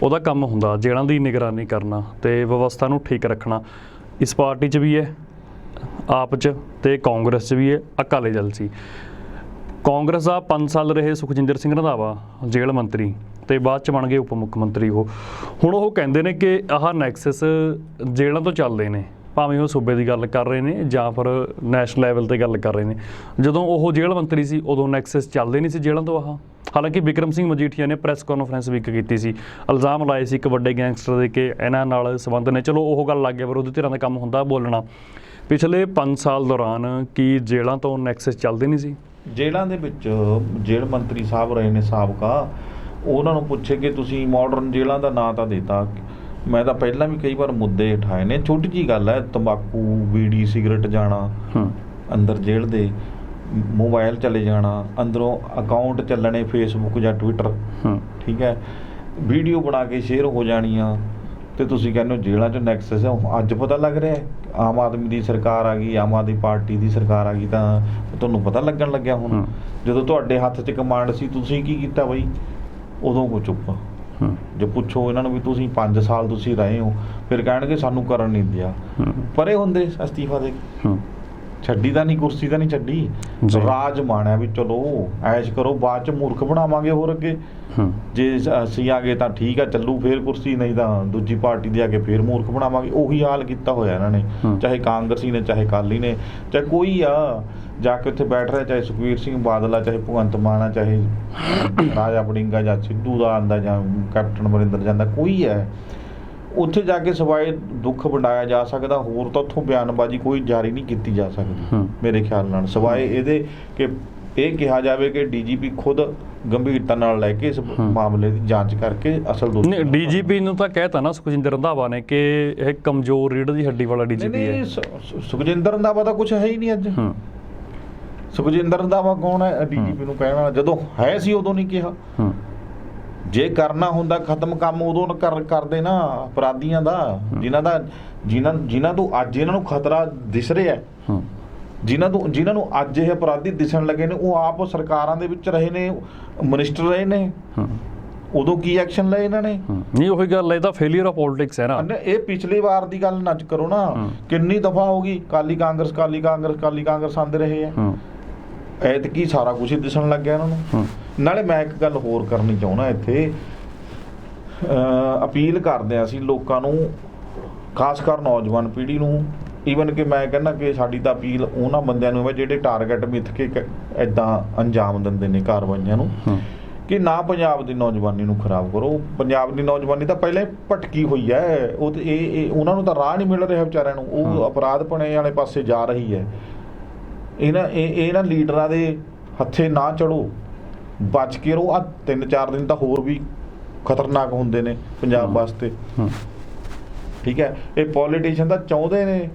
ਉਹਦਾ ਕੰਮ ਹੁੰਦਾ ਜੇਲ੍ਹਾਂ ਦੀ ਨਿਗਰਾਨੀ ਕਰਨਾ ਤੇ ਵਿਵਸਥਾ ਨੂੰ ਠੀਕ ਰੱਖਣਾ। ਇਸ ਪਾਰਟੀ 'ਚ ਵੀ ਹੈ, ਆਪ 'ਚ ਤੇ ਕਾਂਗਰਸ 'ਚ ਵੀ ਹੈ, ਅਕਾਲੀ ਦਲ 'ਚ। ਕਾਂਗਰਸ ਦਾ 5 ਸਾਲ ਰਹੇ ਸੁਖਜਿੰਦਰ ਸਿੰਘ ਰੰਧਾਵਾ ਜੇਲ੍ਹ ਮੰਤਰੀ ਤੇ ਬਾਅਦ 'ਚ ਬਣ ਗਏ ਉਪ ਮੁੱਖ ਮੰਤਰੀ। ਹੁਣ ਉਹ ਕਹਿੰਦੇ ਨੇ ਕਿ ਆਹ ਨੈਕਸਸ ਜੇਲ੍ਹਾਂ ਤੋਂ ਚੱਲਦੇ ਨੇ, ਭਾਵੇਂ ਉਹ ਸੂਬੇ ਦੀ ਗੱਲ ਕਰ ਰਹੇ ਨੇ ਜਾਂ ਫਿਰ ਨੈਸ਼ਨਲ ਲੈਵਲ 'ਤੇ ਗੱਲ ਕਰ ਰਹੇ ਨੇ। ਜਦੋਂ ਉਹ ਜੇਲ੍ਹ ਮੰਤਰੀ ਸੀ ਉਦੋਂ ਨੈਕਸਸ ਚੱਲਦੇ ਨਹੀਂ ਸੀ ਜੇਲ੍ਹਾਂ ਤੋਂ। ਹਾਲਾਂਕਿ ਬਿਕਰਮ ਸਿੰਘ ਮਜੀਠੀਆ ਨੇ ਪ੍ਰੈਸ ਕਾਨਫਰੰਸ ਵੀ ਇੱਕ ਕੀਤੀ ਸੀ, ਇਲਜ਼ਾਮ ਲਾਏ ਸੀ ਇੱਕ ਵੱਡੇ ਗੈਂਗਸਟਰ ਦੇ ਕਿ ਇਹਨਾਂ ਨਾਲ ਸੰਬੰਧ ਨੇ। ਚਲੋ ਉਹ ਗੱਲ ਲੱਗ ਗਿਆ, ਵਿਰੋਧੀ ਧਿਰਾਂ ਦਾ ਕੰਮ ਹੁੰਦਾ ਬੋਲਣਾ। ਪਿਛਲੇ 5 ਸਾਲ ਦੌਰਾਨ ਕੀ ਜੇਲ੍ਹਾਂ ਤੋਂ ਨੈਕਸਸ ਚੱਲਦੇ ਨਹੀਂ ਸੀ? ਜੇਲ੍ਹਾਂ ਦੇ ਵਿੱਚ ਜੇਲ੍ਹ ਮੰਤਰੀ ਸਾਹਿਬ ਰਹੇ ਨੇ ਸਾਬਕਾ, ਉਹਨਾਂ ਨੂੰ ਪੁੱਛੇ ਕਿ ਤੁਸੀਂ ਮਾਡਰਨ ਜੇਲ੍ਹਾਂ ਦਾ ਨਾਂ ਤਾਂ ਦਿੱਤਾ। ਮੈਂ ਤਾਂ ਪਹਿਲਾਂ ਵੀ ਕਈ ਵਾਰ ਮੁੱਦੇ ਉਠਾਏ ਨੇ, ਛੋਟੀ ਜਿਹੀ ਗੱਲ ਹੈ, ਤੰਬਾਕੂ, ਬੀੜੀ, ਸਿਗਰਟ ਜਾਣਾ ਅੰਦਰ ਜੇਲ੍ਹ ਦੇ, ਮੋਬਾਈਲ ਚਲੇ ਜਾਣਾ ਅੰਦਰੋਂ, ਅਕਾਊਂਟ ਚੱਲਣੇ ਫੇਸਬੁੱਕ ਜਾਂ ਟਵਿੱਟਰ, ਠੀਕ ਹੈ, ਵੀਡੀਓ ਬਣਾ ਕੇ ਸ਼ੇਅਰ ਹੋ ਜਾਣੀਆਂ, ਤੇ ਤੁਸੀਂ ਕਹਿੰਦੇ ਹੋ ਜੇਲ੍ਹਾਂ 'ਚ ਨੈਕਸਸ ਹੈ। ਅੱਜ ਪਤਾ ਲੱਗ ਰਿਹਾ ਆਮ ਆਦਮੀ ਦੀ ਸਰਕਾਰ ਆ ਗਈ, ਆਮ ਆਦਮੀ ਪਾਰਟੀ ਦੀ ਸਰਕਾਰ ਆ ਗਈ, ਤਾਂ ਤੁਹਾਨੂੰ ਪਤਾ ਲੱਗਣ ਲੱਗਿਆ। ਹੁਣ ਜਦੋਂ ਤੁਹਾਡੇ ਹੱਥ 'ਚ ਕਮਾਂਡ ਸੀ, ਤੁਸੀਂ ਕੀ ਕੀਤਾ ਬਈ? ਉਦੋਂ ਕੋ ਚੁੱਪ। ਜੇ ਪੁੱਛੋ ਇਹਨਾਂ ਨੂੰ ਵੀ ਤੁਸੀਂ 5 ਸਾਲ ਤੁਸੀਂ ਰਹੇ ਹੋ, ਫਿਰ ਕਹਿਣਗੇ ਸਾਨੂੰ ਕਰਨ ਨਹੀਂ ਦਿਆ, ਪਰੇ ਹੁੰਦੇ ਅਸਤੀਫਾ ਦੇ। ਛੱਡੀ ਤਾਂ ਨਹੀਂ, ਕੁਰਸੀ ਤਾਂ ਨਹੀਂ ਛੱਡੀ, ਜੀ। ਰਾਜ ਮਾਣਿਆ ਵੀ ਚਲੋ ਐਸ਼ ਕਰੋ, ਬਾਅਦ ਚ ਮੂਰਖ ਬਣਾਵਾਂਗੇ ਹੋਰ ਅੱਗੇ। ਜੇ ਅਸੀਂ ਆ ਗਏ ਤਾਂ ਠੀਕ ਆ, ਚੱਲੂ ਫੇਰ ਕੁਰਸੀ, ਨਹੀਂ ਤਾਂ ਦੂਜੀ ਪਾਰਟੀ ਦੇ ਆ ਕੇ ਫੇਰ ਮੂਰਖ ਬਣਾਵਾਂਗੇ। ਉਹੀ ਹਾਲ ਕੀਤਾ ਹੋਇਆ ਇਹਨਾਂ ਨੇ, ਚਾਹੇ ਕਾਂਗਰਸੀ ਨੇ, ਚਾਹੇ ਅਕਾਲੀ ਨੇ, ਚਾਹੇ ਕੋਈ ਆ ਜਾ ਕੇ ਉੱਥੇ ਬੈਠ ਰਿਹਾ, ਚਾਹੇ ਸੁਖਬੀਰ ਸਿੰਘ ਬਾਦਲ ਆ, ਚਾਹੇ ਭਗਵੰਤ ਮਾਨ ਆ, ਚਾਹੇ ਰਾਜਾ ਵੜਿੰਗਾ ਜਾਂ ਸਿੱਧੂ ਦਾ ਆਂਦਾ ਜਾਂ ਕੈਪਟਨ ਅਮਰਿੰਦਰ ਜਾਂਦਾ, ਕੋਈ ਹੈ ਉੱਥੇ ਜਾ ਕੇ ਸਵਾਏ ਦੁੱਖ ਵੰਡਾਇਆ ਜਾ ਸਕਦਾ, ਹੋਰ ਤਾਂ ਉੱਥੋਂ ਬਿਆਨਬਾਜ਼ੀ ਕੋਈ ਜਾਰੀ ਨਹੀਂ ਕੀਤੀ ਜਾ ਸਕਦੀ ਮੇਰੇ ਖਿਆਲ ਨਾਲ, ਸਵਾਏ ਇਹਦੇ ਕਿ ਇਹ ਕਿਹਾ ਜਾਵੇ ਕਿ ਡੀਜੀਪੀ ਖੁਦ ਗੰਭੀਰਤਾ ਨਾਲ ਲੈ ਕੇ ਇਸ ਮਾਮਲੇ ਦੀ ਜਾਂਚ ਕਰਕੇ ਅਸਲ ਦੋਸ਼ੀ। ਡੀਜੀਪੀ ਨੂੰ ਤਾਂ ਕਹਿਤਾ ਨਾ ਸੁਖਜਿੰਦਰ ਰੰਧਾਵਾ ਨੇ ਕਿ ਇਹ ਕਮਜ਼ੋਰ ਰੀੜ੍ਹ ਦੀ ਹੱਡੀ ਵਾਲਾ ਡੀਜੀਪੀ ਹੈ। ਸੁਖਜਿੰਦਰ ਰੰਧਾਵਾ ਤਾਂ ਕੁਝ ਹੈ ਹੀ ਨਹੀਂ ਅੱਜ। ਸੁਖਜਿੰਦਰ ਰੰਧਾਵਾ ਕੌਣ ਹੈ ਡੀਜੀਪੀ ਨੂੰ ਕਹਿਣ ਵਾਲਾ? ਜਦੋਂ ਹੈ ਸੀ ਉਦੋਂ ਨਹੀਂ ਕਿਹਾ। ਜੇ ਕਰਨਾ ਹੁੰਦਾ ਖਤਮ ਕੰਮ ਉਦੋਂ ਕਰਦੇ ਨਾ ਅਪਰਾਧੀਆਂ ਦਾ, ਜਿਨ੍ਹਾਂ ਤੋਂ ਅੱਜ ਇਹਨਾਂ ਨੂੰ ਖਤਰਾ ਦਿਸ ਰਿਹਾ, ਜਿਨ੍ਹਾਂ ਨੂੰ ਅੱਜ ਇਹ ਅਪਰਾਧੀ ਦਿਸਣ ਲੱਗੇ ਨੇ, ਉਹ ਆਪ ਸਰਕਾਰਾਂ ਦੇ ਵਿੱਚ ਰਹੇ ਨੇ, ਮਿਨਿਸਟਰ ਰਹੇ ਨੇ, ਉਦੋਂ ਕੀ ਐਕਸ਼ਨ ਲਏ ਇਹਨਾਂ ਨੇ? ਨਹੀਂ ਉਹੀ ਗੱਲ, ਇਹ ਤਾਂ ਫੇਲਿਅਰ ਆਫ ਪੋਲਿਟਿਕਸ ਹੈ ਨਾ। ਇਹ ਪਿਛਲੀ ਵਾਰ ਦੀ ਗੱਲ ਨਾ ਕਰੋ ਨਾ, ਕਿੰਨੀ ਦਫਾ ਹੋ ਗਈ ਕਾਲੀ ਕਾਂਗਰਸ ਆਂਦੇ ਰਹੇ ਆ, ਐਤਕੀ ਸਾਰਾ ਕੁਝ ਹੀ ਦਿਸਣ ਲੱਗ ਗਿਆ ਇਹਨਾਂ ਨੂੰ। ਨਾਲੇ ਮੈਂ ਇੱਕ ਗੱਲ ਹੋਰ ਕਰਨੀ ਚਾਹੁੰਦਾ ਇੱਥੇ, ਅਪੀਲ ਕਰਦੇ ਹਾਂ ਅਸੀਂ ਲੋਕਾਂ ਨੂੰ, ਖਾਸ ਕਰ ਨੌਜਵਾਨ ਪੀੜ੍ਹੀ ਨੂੰ, ਈਵਨ ਕਿ ਮੈਂ ਕਹਿੰਦਾ ਕਿ ਸਾਡੀ ਤਾਂ ਅਪੀਲ ਉਹਨਾਂ ਬੰਦਿਆਂ ਨੂੰ ਹੈ ਜਿਹੜੇ ਟਾਰਗੇਟ ਮਿੱਥ ਕੇ ਇੱਦਾਂ ਅੰਜਾਮ ਦਿੰਦੇ ਨੇ ਕਾਰਵਾਈਆਂ ਨੂੰ, ਕਿ ਨਾ ਪੰਜਾਬ ਦੀ ਨੌਜਵਾਨੀ ਨੂੰ ਖਰਾਬ ਕਰੋ। ਪੰਜਾਬ ਦੀ ਨੌਜਵਾਨੀ ਤਾਂ ਪਹਿਲਾਂ ਹੀ ਭਟਕੀ ਹੋਈ ਹੈ, ਉਹ ਤੇ ਇਹ ਉਹਨਾਂ ਨੂੰ ਤਾਂ ਰਾਹ ਨਹੀਂ ਮਿਲ ਰਿਹਾ ਵਿਚਾਰਿਆਂ ਨੂੰ, ਉਹ ਅਪਰਾਧ ਪਣੇ ਵਾਲੇ ਪਾਸੇ ਜਾ ਰਹੀ ਹੈ। ਇਹਨਾਂ ਲੀਡਰਾਂ ਦੇ ਹੱਥੇ ਨਾ ਚੜੋ, ਬਚ ਕੇ ਰਹੋ। ਆ 3-4 ਦਿਨ ਤਾਂ ਹੋਰ ਵੀ ਖਤਰਨਾਕ ਹੁੰਦੇ ਨੇ ਪੰਜਾਬ ਵਾਸਤੇ, ਠੀਕ ਹੈ। ਇਹ ਪੋਲੀਟੀਸ਼ੀਅਨ ਤਾਂ ਚਾਹੁੰਦੇ ਨੇ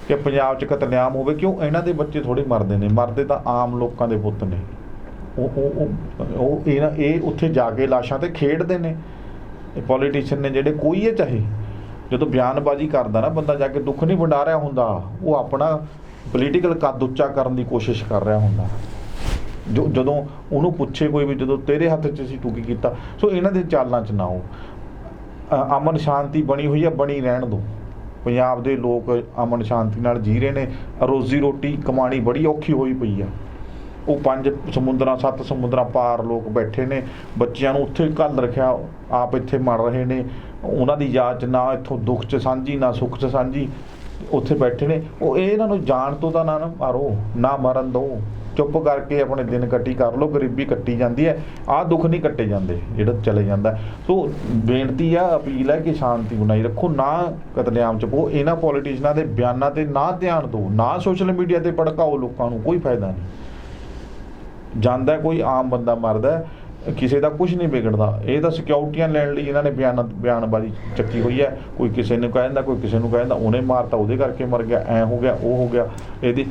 ਕਿ ਪੰਜਾਬ 'ਚ ਕਤਲੇਆਮ ਹੋਵੇ, ਕਿਉਂ? ਇਹਨਾਂ ਦੇ ਬੱਚੇ ਥੋੜ੍ਹੇ ਮਰਦੇ ਨੇ, ਮਰਦੇ ਤਾਂ ਆਮ ਲੋਕਾਂ ਦੇ ਪੁੱਤ ਨੇ। ਇਹ ਉੱਥੇ ਜਾ ਕੇ ਲਾਸ਼ਾਂ ਤੇ ਖੇਡਦੇ ਨੇ ਇਹ ਪੋਲੀਟੀਸ਼ੀਅਨ ਨੇ ਜਿਹੜੇ, ਕੋਈ ਇਹ ਚਾਹੇ। ਜਦੋਂ ਬਿਆਨਬਾਜ਼ੀ ਕਰਦਾ ਨਾ ਬੰਦਾ, ਜਾ ਕੇ ਦੁੱਖ ਨਹੀਂ ਵੰਡਾ ਰਿਹਾ ਹੁੰਦਾ, ਉਹ ਆਪਣਾ ਪੋਲੀਟੀਕਲ ਕੱਦ ਉੱਚਾ ਕਰਨ ਦੀ ਕੋਸ਼ਿਸ਼ ਕਰ ਰਿਹਾ ਹੁੰਦਾ। ਜਦੋਂ ਉਹਨੂੰ ਪੁੱਛੇ ਕੋਈ ਵੀ, ਜਦੋਂ ਤੇਰੇ ਹੱਥ 'ਚ ਸੀ ਤੂੰ ਕੀ ਕੀਤਾ? ਸੋ ਇਹਨਾਂ ਦੇ ਚਾਲਾਂ 'ਚ ਨਾ ਹੋ। ਅਮਨ ਸ਼ਾਂਤੀ ਬਣੀ ਹੋਈ ਹੈ, ਬਣੀ ਰਹਿਣ ਦਿਓ। ਪੰਜਾਬ ਦੇ ਲੋਕ ਅਮਨ ਸ਼ਾਂਤੀ ਨਾਲ ਜੀ ਰਹੇ ਨੇ, ਰੋਜ਼ੀ ਰੋਟੀ ਕਮਾਣੀ ਬੜੀ ਔਖੀ ਹੋਈ ਪਈ ਆ। ਉਹ 5 ਸਮੁੰਦਰਾਂ 7 ਸਮੁੰਦਰਾਂ ਪਾਰ ਲੋਕ ਬੈਠੇ ਨੇ, ਬੱਚਿਆਂ ਨੂੰ ਉੱਥੇ ਘੱਲ ਰੱਖਿਆ, ਆਪ ਇੱਥੇ ਮਰ ਰਹੇ ਨੇ। ਉਹਨਾਂ ਦੀ ਯਾਦ 'ਚ ਨਾ ਇੱਥੋਂ ਦੁੱਖ 'ਚ ਸਾਂਝੀ, ਨਾ ਸੁੱਖ 'ਚ ਸਾਂਝੀ, ਉੱਥੇ ਬੈਠੇ ਨੇ। ਉਹ ਇਹਨਾਂ ਨੂੰ ਜਾਣ ਤੋਂ ਤਾਂ ਨਾ ਮਾਰੋ, ਨਾ ਮਰਨ ਦਿਓ, ਚੁੱਪ ਕਰਕੇ ਆਪਣੇ ਦਿਨ ਕੱਟੀ ਕਰ ਲਓ। ਗਰੀਬੀ ਕੱਟੀ ਜਾਂਦੀ ਹੈ, ਆਹ ਦੁੱਖ ਨਹੀਂ ਕੱਟੇ ਜਾਂਦੇ ਜਿਹੜਾ ਚਲੇ ਜਾਂਦਾ। ਸੋ ਬੇਨਤੀ ਆ, ਅਪੀਲ ਹੈ ਕਿ ਸ਼ਾਂਤੀ ਬਣਾਈ ਰੱਖੋ, ਨਾ ਕਤਲੇਆਮ 'ਚ ਪਓ। ਇਹਨਾਂ ਪੋਲੀਟੀਸ਼ਨਾਂ ਦੇ ਬਿਆਨਾਂ ਤੇ ਨਾ ਧਿਆਨ ਦਿਓ, ਨਾ ਸੋਸ਼ਲ ਮੀਡੀਆ ਤੇ ਭੜਕਾਓ ਲੋਕਾਂ ਨੂੰ, ਕੋਈ ਫਾਇਦਾ ਨਹੀਂ। ਜਾਂਦਾ ਕੋਈ ਆਮ ਬੰਦਾ ਮਰਦਾ, ਕਿਸੇ ਦਾ ਕੁਝ ਨਹੀਂ ਵਿਗੜਦਾ। ਇਹ ਤਾਂ ਸਿਕਿਉਰਟੀਆਂ ਲੈਣ ਲਈ ਇਹਨਾਂ ਨੇ ਬਿਆਨਬਾਜ਼ੀ ਚੱਕੀ ਹੋਈ ਹੈ। ਕੋਈ ਕਿਸੇ ਨੂੰ ਕਹਿੰਦਾ, ਕੋਈ ਕਿਸੇ ਨੂੰ ਕਹਿੰਦਾ, ਉਹਨੇ ਮਾਰਤਾ ਉਹਦੇ ਕਰਕੇ ਮਰ ਗਿਆ, ਐ ਹੋ ਗਿਆ, ਉਹ ਹੋ ਗਿਆ। ਇਹਦੀ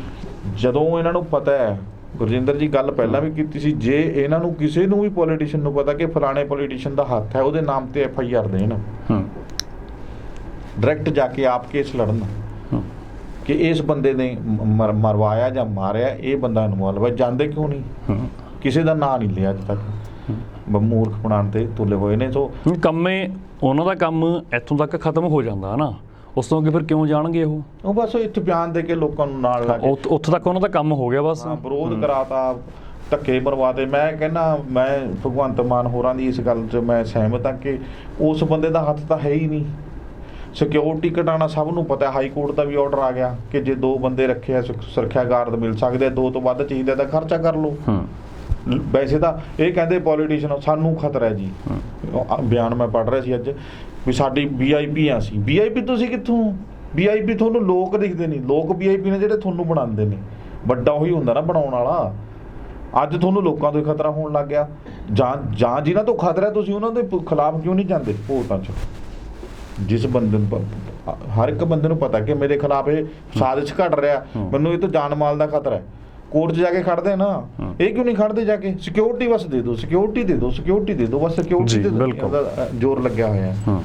ਜਦੋਂ ਇਹਨਾਂ ਨੂੰ ਪਤਾ ਹੈ, ਗੁਰਜਿੰਦਰ ਜੀ ਗੱਲ ਪਹਿਲਾਂ ਵੀ ਕੀਤੀ ਸੀ, ਜੇ ਇਹਨਾਂ ਨੂੰ ਕਿਸੇ ਨੂੰ ਵੀ ਪੋਲੀਟੀਸ਼ੀਅਨ ਨੂੰ ਪਤਾ ਕਿ ਫਲਾਣੇ ਪੋਲੀਟੀਸ਼ੀਅਨ ਦਾ ਹੱਥ ਹੈ, ਉਹਦੇ ਨਾਮ ਤੇ FIR ਦੇਣ, ਡਾਇਰੈਕਟ ਜਾ ਕੇ ਆਪ ਕੇਸ ਲੜਨ ਕਿ ਇਸ ਬੰਦੇ ਨੇ ਮਰਵਾਇਆ ਜਾਂ ਮਾਰਿਆ, ਇਹ ਬੰਦਾ ਇਨਵੋਲਵ ਹੈ। ਜਾਂਦੇ ਕਿਉਂ ਨਹੀਂ? ਕਿਸੇ ਦਾ ਨਾਂ ਨਹੀਂ ਲਿਆ ਅੱਜ ਤੱਕ, ਮੂਰਖ ਬਣਾਉਣ ਤੇ ਤੁਲੇ ਹੋਏ ਨੇ। ਸੋ ਕੰਮੇ ਉਹਨਾਂ ਦਾ ਕੰਮ ਇੱਥੋਂ ਤੱਕ ਖਤਮ ਹੋ ਜਾਂਦਾ ਨਾ, ਉਸ ਤੋਂ ਅੱਗੇ ਫਿਰ ਕਿਉਂ ਜਾਣਗੇ ਉਹ ਬਸ ਇੱਥੇ ਬਿਆਨ ਦੇ ਕੇ ਲੋਕਾਂ ਨੂੰ ਨਾਲ ਲਾ ਕੇ ਉੱਥੇ ਤੱਕ ਉਹਨਾਂ ਦਾ ਕੰਮ ਹੋ ਗਿਆ, ਬਸ ਵਿਰੋਧ ਕਰਾਤਾ, ਧੱਕੇ ਮਰਵਾਤੇ। ਮੈਂ ਕਹਿੰਦਾ, ਮੈਂ ਭਗਵੰਤ ਮਾਨ ਹੋਰਾਂ ਦੀ ਇਸ ਗੱਲ 'ਚ ਮੈਂ ਸਹਿਮਤ ਹਾਂ ਕਿ ਉਸ ਬੰਦੇ ਦਾ ਹੱਥ ਤਾਂ ਹੈ ਹੀ ਨਹੀਂ। ਸਿਕਿਉਰਿਟੀ ਘਟਾਉਣਾ ਸਭ ਨੂੰ ਪਤਾ, ਹਾਈ ਕੋਰਟ ਦਾ ਵੀ ਆਰਡਰ ਆ ਗਿਆ ਕਿ ਜੇ 2 ਬੰਦੇ ਰੱਖੇ ਆ, ਸੁਰੱਖਿਆ ਗਾਰਡ ਮਿਲ ਸਕਦੇ, 2 ਤੋਂ ਵੱਧ ਚਾਹੀਦਾ ਤਾਂ ਖਰਚਾ ਕਰ ਲਓ। ਵੈਸੇ ਤਾਂ ਇਹ ਕਹਿੰਦੇ ਪੋਲੀਟੀਸ਼ੀਅਨ ਸਾਨੂੰ ਖਤਰਾ ਹੈ ਜੀ। ਬਿਆਨ ਮੈਂ ਪੜ੍ਹ ਰਿਹਾ ਸੀ ਅੱਜ ਵੀ ਸਾਡੀ VIP ਆ, ਅਸੀਂ VIP ਤੁਸੀਂ ਕਿੱਥੋਂ? VIP ਤੁਹਾਨੂੰ ਲੋਕ ਦਿਖਦੇ ਨਹੀਂ, ਲੋਕ VIP ਨੇ ਜਿਹੜੇ ਤੁਹਾਨੂੰ ਬਣਾਉਂਦੇ ਨੇ। ਵੱਡਾ ਉਹੀ ਹੁੰਦਾ ਨਾ ਬਣਾਉਣ ਵਾਲਾ। ਅੱਜ ਤੁਹਾਨੂੰ ਲੋਕਾਂ ਤੋਂ ਖਤਰਾ ਹੋਣ ਲੱਗ ਗਿਆ। ਜਾਂ ਜਿਨ੍ਹਾਂ ਤੋਂ ਖਤਰਾ ਤੁਸੀਂ ਉਹਨਾਂ ਦੇ ਖਿਲਾਫ ਕਿਉਂ ਨਹੀਂ ਜਾਂਦੇ ਕੋਰਟਾਂ 'ਚ? ਜਿਸ ਬੰਦੇ ਨੂੰ, ਹਰ ਇੱਕ ਬੰਦੇ ਨੂੰ ਪਤਾ ਕਿ ਮੇਰੇ ਖਿਲਾਫ ਇਹ ਸਾਜ਼ਿਸ਼ ਘੜ ਰਿਹਾ, ਮੈਨੂੰ ਇਹ ਤੋਂ ਜਾਨ ਮਾਲ ਦਾ ਖਤਰਾ ਹੈ, ਕੋਰਟ 'ਚ ਜਾ ਕੇ ਖੜਦੇ ਨਾ। ਇਹ ਕਿਉਂ ਨਹੀਂ ਖੜਦੇ ਜਾ ਕੇ? ਸਿਕਿਉਰਿਟੀ ਬਸ ਦੇ ਦਿਓ, ਸਿਕਿਉਰਿਟੀ ਦੇ ਦਿਓ, ਸਿਕਿਉਰਿਟੀ ਦੇ ਦਿਓ, ਬਸ ਸਿਕਿਉਰਿਟੀ ਤੇ ਜ਼ੋਰ ਲੱਗਿਆ ਹੋਇਆ ਹੈ।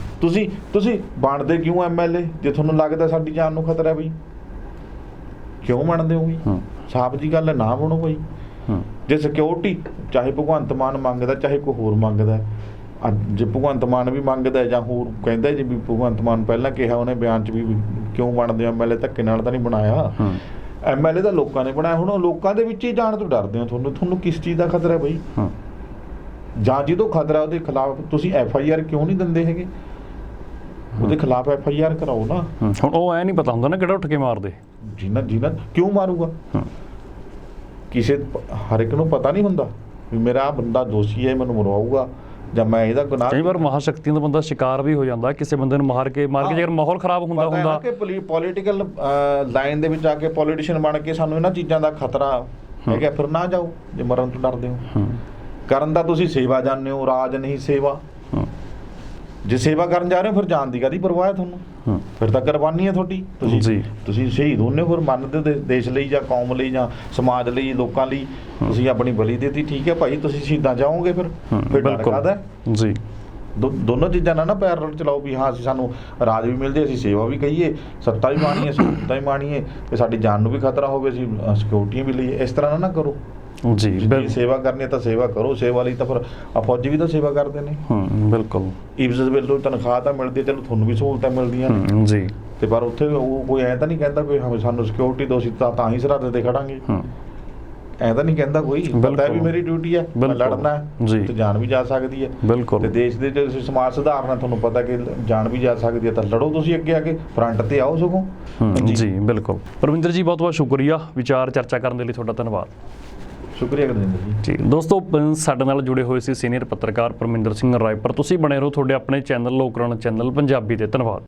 ਤੁਸੀਂ ਬਣਦੇ ਕਿਉਂ MLA ਜੇ ਤੁਹਾਨੂੰ ਲੱਗਦਾ ਸਾਡੀ ਜਾਨ ਨੂੰ ਖਤਰਾ ਬਈ? ਕਿਉਂ ਬਣਦੇ ਹੋ ਬਈ? ਸਾਫ਼ ਜੀ ਗੱਲ ਹੈ, ਨਾ ਬਣੋ ਬਈ। ਜੇ ਸਿਕਿਉਰਿਟੀ ਚਾਹੇ ਭਗਵੰਤ ਮਾਨ ਮੰਗਦਾ, ਚਾਹੇ ਕੋਈ ਹੋਰ ਮੰਗਦਾ, ਜੇ ਭਗਵੰਤ ਮਾਨ ਵੀ ਮੰਗਦਾ ਜਾਂ ਹੋਰ ਕਹਿੰਦਾ, ਜੇ ਵੀ ਭਗਵੰਤ ਮਾਨ ਪਹਿਲਾਂ ਕਿਹਾ ਉਹਨੇ ਬਿਆਨ 'ਚ ਵੀ ਕਿਉਂ ਬਣਦੇ MLA, ਧੱਕੇ ਨਾਲ ਤਾਂ ਨਹੀਂ ਬਣਾਇਆ। ਐਮਐਲਏ ਦਾ ਲੋਕਾਂ ਨੇ ਬਣਾਇਆ, ਹੁਣ ਉਹ ਲੋਕਾਂ ਦੇ ਵਿੱਚ ਹੀ ਜਾਣ ਤੋਂ ਡਰਦੇ ਹੋ। ਤੁਹਾਨੂੰ ਕਿਸ ਚੀਜ਼ ਦਾ ਖਤਰਾ ਹੈ ਬਈ? ਹਾਂ ਜਾਂ ਜਿਹਦੋਂ ਖਤਰਾ ਉਹਦੇ ਖਿਲਾਫ ਤੁਸੀਂ ਐਫਆਈਆਰ ਕਿਉਂ ਨਹੀਂ ਦਿੰਦੇ ਹੈਗੇ? ਉਹਦੇ ਖਿਲਾਫ ਐਫਆਈਆਰ ਕਰਾਓ ਨਾ। ਹੁਣ ਉਹ ਐ ਨਹੀਂ ਪਤਾ ਹੁੰਦਾ ਨਾ ਕਿਹੜਾ ਉੱਠ ਕੇ ਮਾਰਦੇ। ਜਿਨ੍ਹਾਂ ਕਿਉਂ ਮਾਰੂਗਾ? ਕਿਸੇ ਹਰ ਇੱਕ ਨੂੰ ਪਤਾ ਨਹੀਂ ਹੁੰਦਾ ਵੀ ਮੇਰਾ ਆਹ ਬੰਦਾ ਦੋਸ਼ੀ ਹੈ, ਮੈਨੂੰ ਮਰਵਾਊਗਾ ਜਾਂ ਮੈਂ ਇਹਦਾ ਗੁਨਾਹ। ਕਈ ਵਾਰ ਮਹਾਸ਼ਕਤੀਆਂ ਦਾ ਬੰਦਾ ਸ਼ਿਕਾਰ ਵੀ ਹੋ ਜਾਂਦਾ, ਕਿਸੇ ਬੰਦੇ ਨੂੰ ਮਾਰ ਕੇ ਜੇਕਰ ਮਾਹੌਲ ਖਰਾਬ ਹੁੰਦਾ ਕਿ ਪੋਲੀਟੀਕਲ ਲਾਈਨ ਦੇ ਵਿੱਚ ਆ ਕੇ ਪੋਲੀਟੀਸ਼ੀਅਨ ਬਣ ਕੇ ਸਾਨੂੰ ਇਹਨਾਂ ਚੀਜ਼ਾਂ ਦਾ ਖਤਰਾ ਹੈਗਾ, ਫਿਰ ਨਾ ਜਾਓ ਜੇ ਮਰਨ ਤੋਂ ਡਰਦੇ ਹੋ। ਕਰਨ ਦਾ ਤੁਸੀਂ ਸੇਵਾ ਜਾਣਦੇ ਹੋ, ਰਾਜ ਨਹੀਂ ਸੇਵਾ। ਜੇ ਸੇਵਾ ਕਰਨ ਜਾ ਰਹੇ ਹੋ ਫਿਰ ਜਾਣ ਦੀ ਕਾਹਦੀ ਪਰਵਾਹ ਹੈ ਤੁਹਾਨੂੰ? ਫਿਰ ਤਾਂ ਕੁਰਬਾਨੀ ਹੈ ਤੁਹਾਡੀ। ਤੁਸੀਂ ਸ਼ਹੀਦ ਹੁੰਦੇ ਹੋ, ਫਿਰ ਮੰਨਦੇ ਹੋ ਦੇਸ਼ ਲਈ ਜਾਂ ਕੌਮ ਲਈ ਜਾਂ ਸਮਾਜ ਲਈ, ਲੋਕਾਂ ਲਈ ਤੁਸੀਂ ਆਪਣੀ ਬਲੀ ਦੇਤੀ, ਠੀਕ ਹੈ ਭਾਈ, ਤੁਸੀਂ ਸ਼ਹੀਦਾਂ ਜਾਓਗੇ। ਫਿਰ ਡਰ ਕਾਹਦਾ ਜੀ? ਦੋਨੋਂ ਚੀਜ਼ਾਂ ਨਾਲ ਨਾ ਪੈਰਲਲ ਚਲਾਓ ਵੀ ਹਾਂ ਅਸੀਂ ਸਾਨੂੰ ਰਾਜ ਵੀ ਮਿਲ ਜੇ, ਅਸੀਂ ਸੇਵਾ ਵੀ ਕਹੀਏ, ਸੱਤਾ ਵੀ ਮਾਣੀਏ, ਸਹੂਲਤਾਂ ਵੀ ਮਾਣੀਏ, ਤੇ ਸਾਡੀ ਜਾਨ ਨੂੰ ਵੀ ਖਤਰਾ ਹੋਵੇ, ਅਸੀਂ ਸਿਕਿਉਰਟੀਆਂ ਵੀ ਲਈਏ। ਇਸ ਤਰ੍ਹਾਂ ਨਾ ਕਰੋ ਜੀ। ਜੇ ਸੇਵਾ ਕਰਨੀ ਤਾਂ ਸੇਵਾ ਕਰੋ। ਸੇਵਾ ਲਈ ਤਾਂ ਫਿਰ ਫੌਜੀ ਵੀ ਤਾਂ ਸੇਵਾ ਕਰਦੇ ਨੇ। ਬਿਲਕੁਲ। ਇਵਜ਼ ਵੱਲੋਂ ਤਨਖਾਹ ਤਾਂ ਮਿਲਦੀ ਹੈ, ਚਲੋ ਤੁਹਾਨੂੰ ਵੀ ਸਹੂਲਤਾਂ ਮਿਲਦੀਆਂ ਨੇ ਜੀ, ਤੇ ਪਰ ਉੱਥੇ ਉਹ ਕੋਈ ਐਂ ਤਾਂ ਨਹੀਂ ਕਹਿੰਦਾ ਕੋਈ ਸਾਨੂੰ ਸਿਕਿਉਰਿਟੀ ਦਿਓ, ਅਸੀਂ ਤਾਂ ਹੀ ਸਰਹੱਦ ਤੇ ਖੜਾਂਗੇ। ਐਂ ਤਾਂ ਨਹੀਂ ਕਹਿੰਦਾ ਕੋਈ। ਪਤਾ ਵੀ ਮੇਰੀ ਡਿਊਟੀ ਹੈ, ਮੈਂ ਲੜਨਾ ਹੈ ਤੇ ਜਾਨ ਵੀ ਜਾ ਸਕਦੀ ਹੈ। ਬਿਲਕੁਲ। ਤੇ ਦੇਸ਼ ਦੇ ਜੇ ਸਮਾਜ ਸੁਧਾਰਨਾ, ਤੁਹਾਨੂੰ ਪਤਾ ਕਿ ਜਾਨ ਵੀ ਜਾ ਸਕਦੀ ਹੈ, ਤਾਂ ਲੜੋ ਤੁਸੀਂ ਅੱਗੇ ਆ ਕੇ, ਫਰੰਟ ਤੇ ਆਓ ਸਗੋਂ। ਜੀ ਬਿਲਕੁਲ। ਪਰਮਿੰਦਰ ਜੀ ਬਹੁਤ ਬਹੁਤ ਸ਼ੁਕਰੀਆ ਵਿਚਾਰ ਚਰਚਾ ਕਰਨ ਦੇ ਲਈ, ਤੁਹਾਡਾ ਧੰਨਵਾਦ। ਸ਼ੁਕਰੀਆ ਗੁਰਜਿੰਦਰ ਜੀ। ਦੋਸਤੋ, ਸਾਡੇ ਨਾਲ ਜੁੜੇ ਹੋਏ ਸੀ ਸੀਨੀਅਰ ਪੱਤਰਕਾਰ ਪਰਮਿੰਦਰ ਸਿੰਘ ਰਾਏਪੁਰ। ਤੁਸੀਂ ਬਣੇ ਰਹੋ ਤੁਹਾਡੇ ਆਪਣੇ ਚੈਨਲ ਲੋਕਰਣ ਚੈਨਲ ਪੰਜਾਬੀ ਦੇ। ਧੰਨਵਾਦ।